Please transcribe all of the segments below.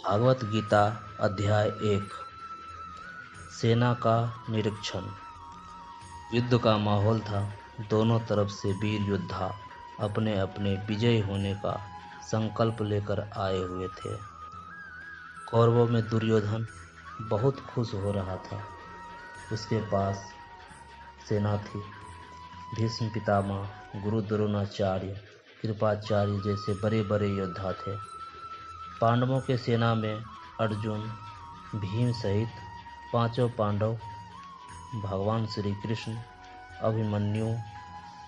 भागवत गीता अध्याय 1। सेना का निरीक्षण। युद्ध का माहौल था। दोनों तरफ से वीर योद्धा अपने अपने विजयी होने का संकल्प लेकर आए हुए थे। कौरवों में दुर्योधन बहुत खुश हो रहा था। उसके पास सेना थी। भीष्म पितामह, गुरु द्रोणाचार्य, कृपाचार्य जैसे बड़े बड़े योद्धा थे। पांडवों के सेना में अर्जुन, भीम सहित पांचों पांडव, भगवान श्री कृष्ण, अभिमन्यु,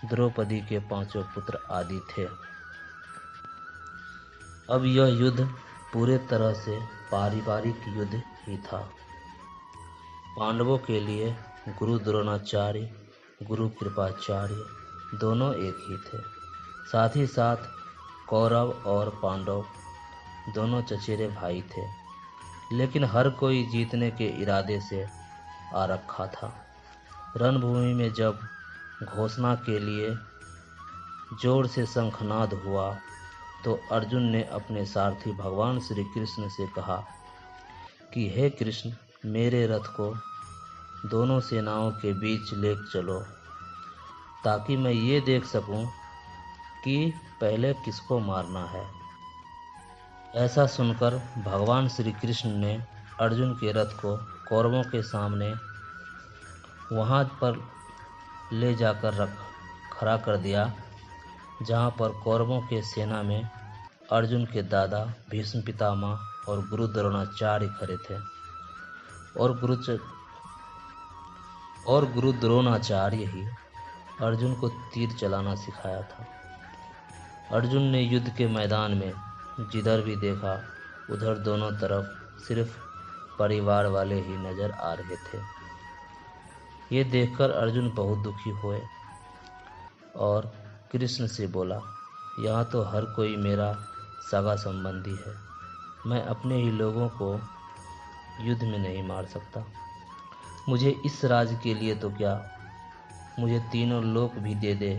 द्रौपदी के पांचों पुत्र आदि थे। अब यह युद्ध पूरे तरह से पारिवारिक युद्ध ही था। पांडवों के लिए गुरु द्रोणाचार्य, गुरु कृपाचार्य दोनों एक ही थे। साथ ही साथ कौरव और पांडव दोनों चचेरे भाई थे, लेकिन हर कोई जीतने के इरादे से आ रखा था। रणभूमि में जब घोषणा के लिए जोर से शंखनाद हुआ तो अर्जुन ने अपने सारथी भगवान श्री कृष्ण से कहा कि हे कृष्ण, मेरे रथ को दोनों सेनाओं के बीच ले चलो ताकि मैं ये देख सकूं कि पहले किसको मारना है। ऐसा सुनकर भगवान श्री कृष्ण ने अर्जुन के रथ को कौरवों के सामने वहां पर ले जाकर खड़ा कर दिया जहां पर कौरवों के सेना में अर्जुन के दादा भीष्म पितामह और गुरु द्रोणाचार्य खड़े थे। और गुरु द्रोणाचार्य ही अर्जुन को तीर चलाना सिखाया था। अर्जुन ने युद्ध के मैदान में जिधर भी देखा उधर दोनों तरफ सिर्फ परिवार वाले ही नजर आ रहे थे। ये देखकर अर्जुन बहुत दुखी हुए और कृष्ण से बोला, यहाँ तो हर कोई मेरा सगा संबंधी है। मैं अपने ही लोगों को युद्ध में नहीं मार सकता। मुझे इस राज्य के लिए तो क्या, मुझे तीनों लोक भी दे दे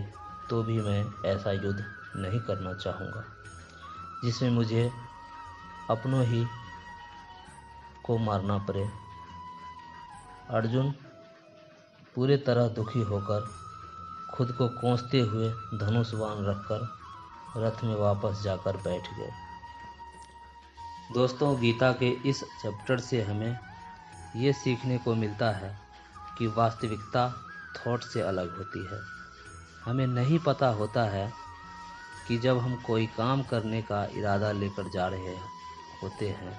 तो भी मैं ऐसा युद्ध नहीं करना चाहूँगा जिसमें मुझे अपनों ही को मारना पड़े। अर्जुन पूरे तरह दुखी होकर खुद को कोसते हुए धनुष बाण रखकर रथ में वापस जाकर बैठ गए। दोस्तों, गीता के इस चैप्टर से हमें ये सीखने को मिलता है कि वास्तविकता थॉट से अलग होती है। हमें नहीं पता होता है कि जब हम कोई काम करने का इरादा लेकर जा रहे होते हैं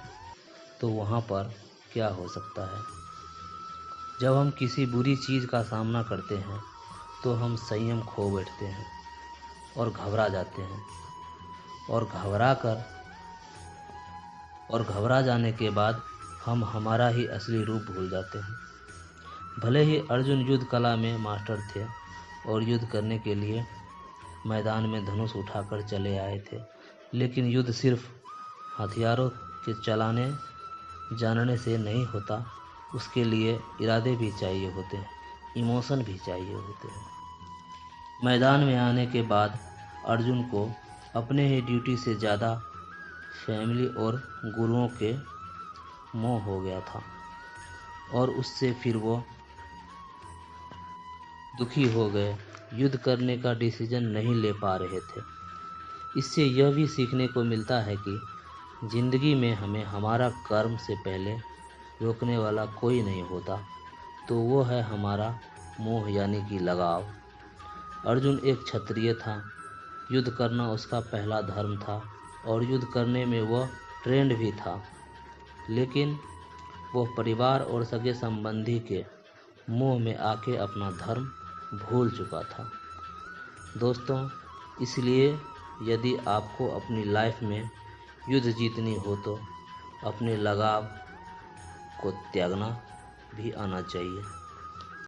तो वहाँ पर क्या हो सकता है। जब हम किसी बुरी चीज़ का सामना करते हैं तो हम संयम खो बैठते हैं और घबरा जाते हैं और घबरा जाने के बाद हम हमारा ही असली रूप भूल जाते हैं। भले ही अर्जुन युद्ध कला में मास्टर थे और युद्ध करने के लिए मैदान में धनुष उठाकर चले आए थे, लेकिन युद्ध सिर्फ हथियारों के चलाने जानने से नहीं होता। उसके लिए इरादे भी चाहिए होते हैं, इमोशन भी चाहिए होते हैं। मैदान में आने के बाद अर्जुन को अपने ही ड्यूटी से ज़्यादा फैमिली और गुरुओं के मोह हो गया था और उससे फिर वो दुखी हो गए, युद्ध करने का डिसीजन नहीं ले पा रहे थे। इससे यह भी सीखने को मिलता है कि ज़िंदगी में हमें हमारा कर्म से पहले रोकने वाला कोई नहीं होता, तो वो है हमारा मोह यानी कि लगाव। अर्जुन एक क्षत्रिय था, युद्ध करना उसका पहला धर्म था और युद्ध करने में वह ट्रेंड भी था, लेकिन वह परिवार और सगे संबंधी के मोह में आके अपना धर्म भूल चुका था। दोस्तों, इसलिए यदि आपको अपनी लाइफ में युद्ध जीतनी हो तो अपने लगाव को त्यागना भी आना चाहिए।